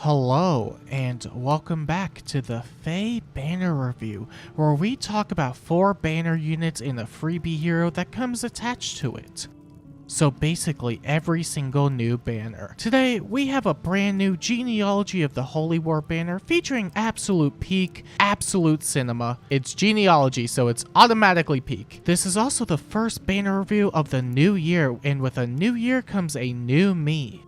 Hello, and welcome back to the Fae banner review, where we talk about 4 banner units and a freebie hero that comes attached to it. So basically every single new banner. Today, we have a brand new Genealogy of the Holy War banner featuring absolute peak, absolute cinema. It's Genealogy, so it's automatically peak. This is also the first banner review of the new year, and with a new year comes a new me.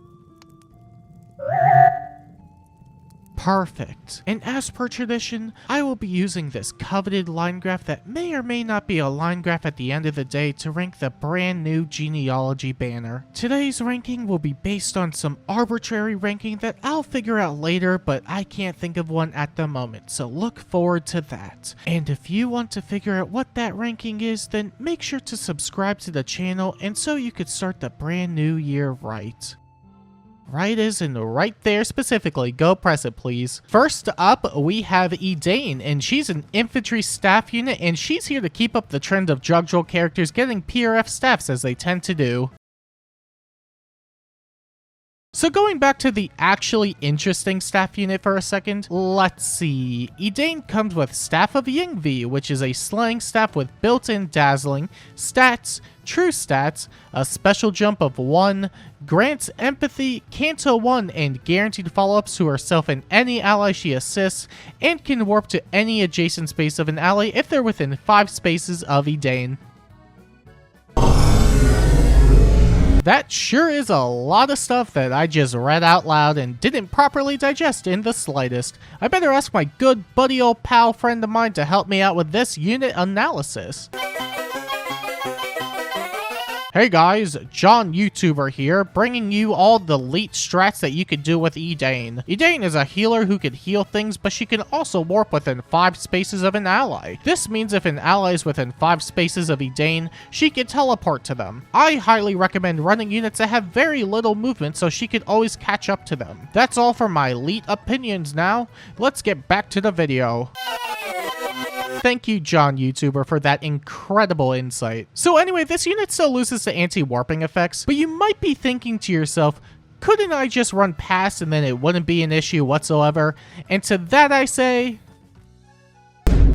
Perfect. And as per tradition, I will be using this coveted line graph that may or may not be a line graph at the end of the day to rank the brand new Genealogy banner. Today's ranking will be based on some arbitrary ranking that I'll figure out later, but I can't think of one at the moment, so look forward to that. And if you want to figure out what that ranking is, then make sure to subscribe to the channel and so you could start the brand new year right. Right as in right there specifically. Go press it, please. First up, we have Edan, and she's an infantry staff unit, and she's here to keep up the trend of drug roll characters getting PRF staffs as they tend to do. So going back to the actually interesting staff unit for a second, let's see. Edan comes with Staff of Yingvi, which is a slaying staff with built-in dazzling, stats, true stats, a special jump of 1, grants empathy, Canto 1, and guaranteed follow-ups to herself and any ally she assists, and can warp to any adjacent space of an ally if they're within 5 spaces of Edan. That sure is a lot of stuff that I just read out loud and didn't properly digest in the slightest. I better ask my good buddy old pal friend of mine to help me out with this unit analysis. Hey guys, John YouTuber here, bringing you all the elite strats that you could do with Edan. Edan is a healer who could heal things, but she can also warp within 5 spaces of an ally. This means if an ally is within 5 spaces of Edan, she can teleport to them. I highly recommend running units that have very little movement so she can always catch up to them. That's all for my elite opinions now. Let's get back to the video. Thank you, John YouTuber, for that incredible insight. So anyway, this unit still loses to anti-warping effects, but you might be thinking to yourself, couldn't I just run past and then it wouldn't be an issue whatsoever? And to that I say,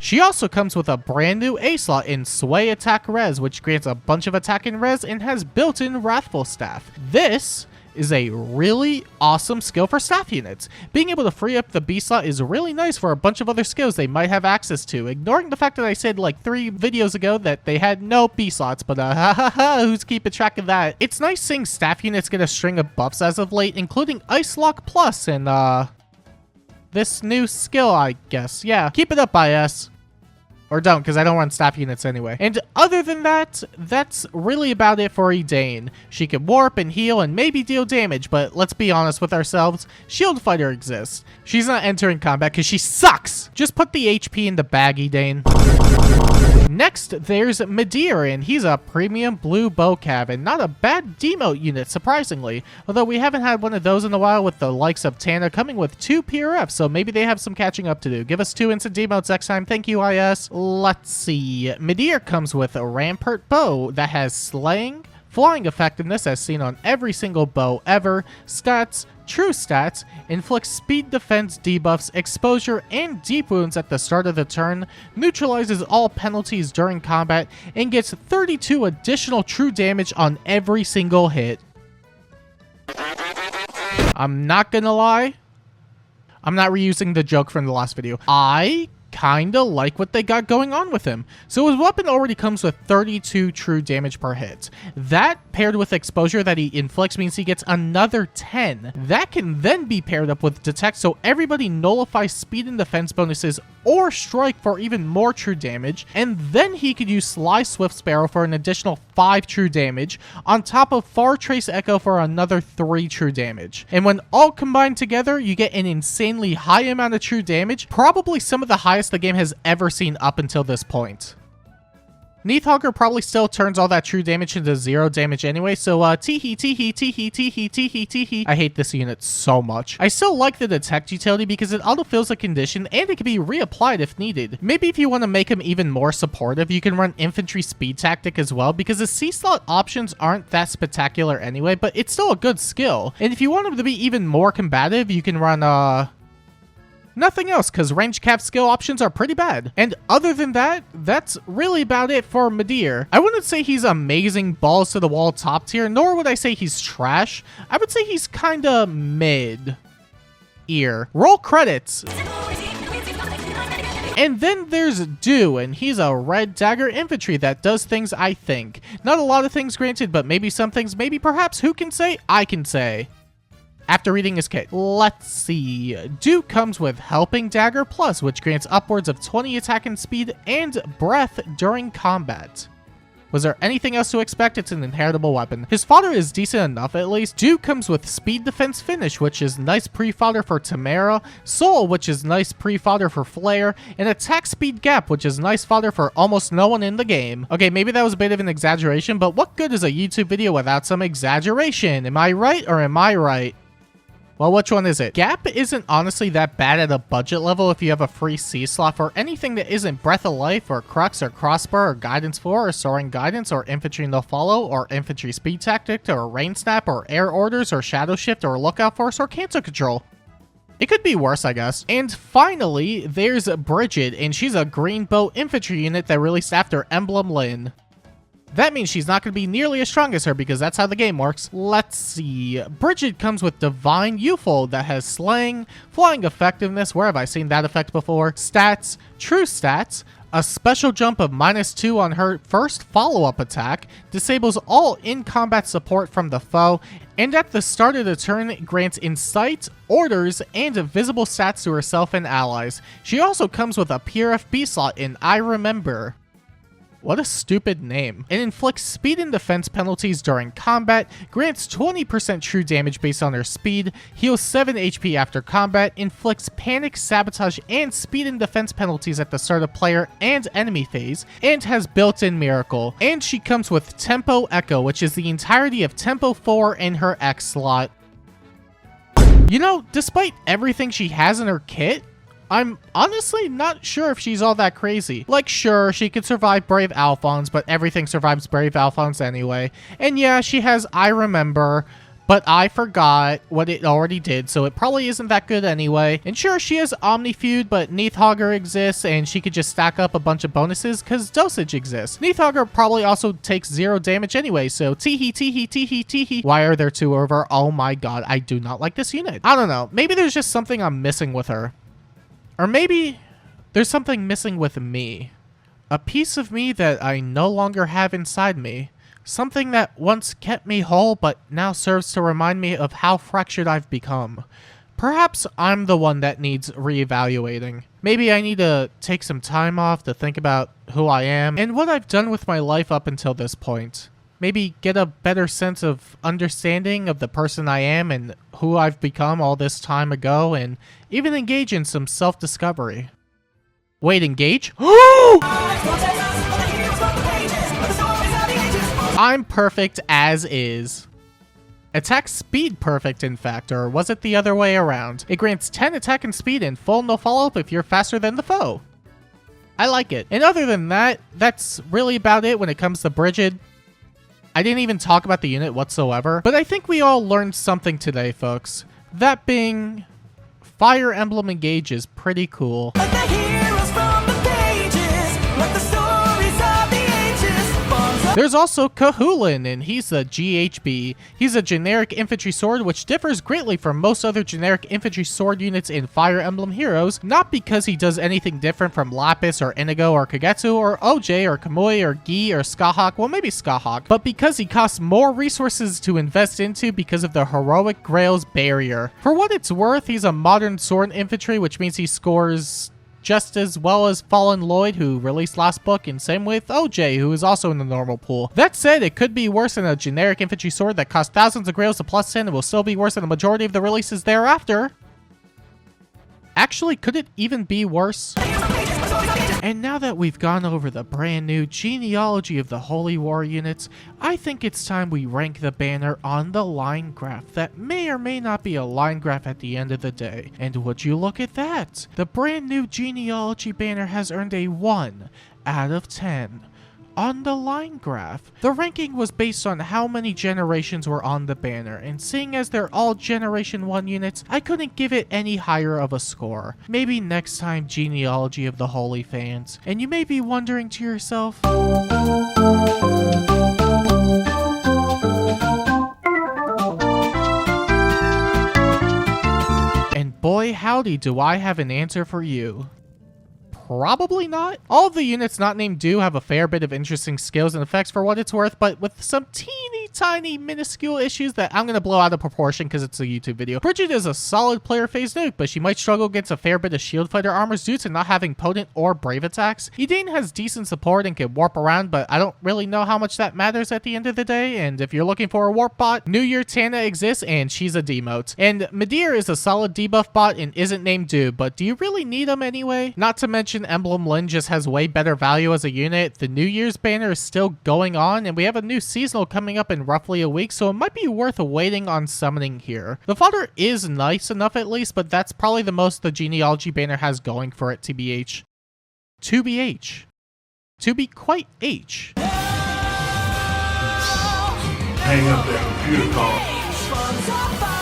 she also comes with a brand new A slot in Sway Attack Res, which grants a bunch of attack and res and has built-in Wrathful Staff. This is a really awesome skill for staff units. Being able to free up the B slot is really nice for a bunch of other skills they might have access to, ignoring the fact that I said like 3 videos ago that they had no B slots, but who's keeping track of that? It's nice seeing staff units get a string of buffs as of late, including Ice Lock Plus and this new skill, I guess. Yeah, keep it up, IS. Or don't, because I don't run staff units anyway. And other than that, that's really about it for Edan. She can warp and heal and maybe deal damage, but let's be honest with ourselves, Shield Fighter exists. She's not entering combat because she sucks! Just put the HP in the bag, Edan. Next, there's Madar, and he's a premium blue bow cav, and not a bad demote unit, surprisingly. Although we haven't had one of those in a while with the likes of Tana coming with 2 PRFs, so maybe they have some catching up to do. Give us 2 instant demotes next time, thank you, IS. Let's see. Madar comes with a Rampart bow that has slaying, flying effectiveness as seen on every single bow ever, stats, true stats, inflicts speed defense debuffs, exposure, and deep wounds at the start of the turn, neutralizes all penalties during combat, and gets 32 additional true damage on every single hit. I'm not gonna lie, I'm not reusing the joke from the last video. I kinda like what they got going on with him. So his weapon already comes with 32 true damage per hit. That paired with exposure that he inflicts means he gets another 10. That can then be paired up with detect, so everybody nullifies speed and defense bonuses or strike for even more true damage, and then he could use Sly Swift Sparrow for an additional 5 true damage, on top of Far Trace Echo for another 3 true damage. And when all combined together, you get an insanely high amount of true damage, probably some of the highest the game has ever seen up until this point. Neathhugger probably still turns all that true damage into 0 damage anyway, so teehee, teehee, teehee, teehee, teehee, teehee. I hate this unit so much. I still like the detect utility because it autofills a condition and it can be reapplied if needed. Maybe if you want to make him even more supportive, you can run infantry speed tactic as well, because the C-slot options aren't that spectacular anyway, but it's still a good skill. And if you want him to be even more combative, you can run nothing else, because range cap skill options are pretty bad. And other than that, that's really about it for Madar. I wouldn't say he's amazing balls to the wall top tier, nor would I say he's trash. I would say he's kinda mid ear. Roll credits. And then there's Do, and he's a red dagger infantry that does things, I think. Not a lot of things granted, but maybe some things, maybe perhaps, who can say? I can say. After reading his kit, let's see. Do comes with Helping Dagger Plus, which grants upwards of 20 attack and speed and breath during combat. Was there anything else to expect? It's an inheritable weapon. His fodder is decent enough at least. Do comes with Speed Defense Finish, which is nice pre-fodder for Tamara, Soul, which is nice pre-fodder for Flare, and Attack Speed Gap, which is nice fodder for almost no one in the game. Okay, maybe that was a bit of an exaggeration, but what good is a YouTube video without some exaggeration? Am I right or am I right? Well, which one is it? Gap isn't honestly that bad at a budget level if you have a free C slot for anything that isn't Breath of Life or Crux or Crossbar or Guidance 4 or Soaring Guidance or Infantry No Follow or Infantry Speed Tactic or Rain Snap or Air Orders or Shadow Shift or Lookout Force or Cancer Control. It could be worse, I guess. And finally, there's Bridget, and she's a green bow infantry unit that released after Emblem Lyn. That means she's not going to be nearly as strong as her because that's how the game works. Let's see. Bridget comes with Divine Youthful that has Slaying, Flying Effectiveness, where have I seen that effect before? Stats, True Stats, a special jump of -2 on her first follow-up attack, disables all in-combat support from the foe, and at the start of the turn grants Insight, Orders, and visible stats to herself and allies. She also comes with a PRFB slot in I Remember. What a stupid name. It inflicts speed and defense penalties during combat, grants 20% true damage based on her speed, heals 7 HP after combat, inflicts panic, sabotage, and speed and defense penalties at the start of player and enemy phase, and has built-in miracle. And she comes with Tempo Echo, which is the entirety of Tempo 4 in her X slot. You know, despite everything she has in her kit, I'm honestly not sure if she's all that crazy. Like, sure, she could survive Brave Alphons, but everything survives Brave Alphons anyway. And yeah, she has I Remember, but I forgot what it already did, so it probably isn't that good anyway. And sure, she has Omnifeud, but Neathhugger exists, and she could just stack up a bunch of bonuses, because Dosage exists. Neathhugger probably also takes 0 damage anyway, so teehee, teehee, teehee, teehee. Why are there 2 over? Oh my god, I do not like this unit. I don't know, maybe there's just something I'm missing with her. Or maybe there's something missing with me. A piece of me that I no longer have inside me. Something that once kept me whole but now serves to remind me of how fractured I've become. Perhaps I'm the one that needs reevaluating. Maybe I need to take some time off to think about who I am and what I've done with my life up until this point. Maybe get a better sense of understanding of the person I am and who I've become all this time ago, and even engage in some self-discovery. Wait, engage? I'm perfect as is. Attack speed perfect, in fact, or was it the other way around? It grants 10 attack and speed and full no follow-up if you're faster than the foe. I like it. And other than that, that's really about it when it comes to Bridget. I didn't even talk about the unit whatsoever, but I think we all learned something today, folks. That being, Fire Emblem Engage is pretty cool. Like the heroes from the pages, like the stories of the ages. There's also Kahulin, and he's a GHB. He's a generic infantry sword, which differs greatly from most other generic infantry sword units in Fire Emblem Heroes, not because he does anything different from Lapis or Inigo or Kagetsu or OJ or Kamui or Gi or Skahawk, well maybe Skahawk, but because he costs more resources to invest into because of the Heroic Grail's barrier. For what it's worth, he's a modern sword infantry, which means he scores just as well as Fallen Lloyd, who released last book, and same with OJ, who is also in the normal pool. That said, it could be worse than a generic infantry sword that costs thousands of grails to +10 and will still be worse than the majority of the releases thereafter. Actually, could it even be worse? And now that we've gone over the brand new genealogy of the Holy War units, I think it's time we rank the banner on the line graph that may or may not be a line graph at the end of the day. And would you look at that? The brand new genealogy banner has earned a 1 out of 10. On the line graph, the ranking was based on how many generations were on the banner, and seeing as they're all Generation 1 units, I couldn't give it any higher of a score. Maybe next time, Genealogy of the Holy fans. And you may be wondering to yourself, and boy howdy do I have an answer for you. Probably not. All of the units not named do have a fair bit of interesting skills and effects for what it's worth, but with some teeny tiny minuscule issues that I'm going to blow out of proportion because it's a YouTube video. Bridget is a solid player phase nuke, but she might struggle against a fair bit of shield fighter armors due to not having potent or brave attacks. Edan has decent support and can warp around, but I don't really know how much that matters at the end of the day, and if you're looking for a warp bot, New Year Tana exists and she's a demote. And Madar is a solid debuff bot and isn't named do, but do you really need him anyway? Not to mention Emblem Lin just has way better value as a unit. The New Year's banner is still going on, and we have a new seasonal coming up in roughly a week, so it might be worth waiting on summoning here. The fodder is nice enough at least, but that's probably the most the genealogy banner has going for it, TBH. To be quite H. Hang up that computer call.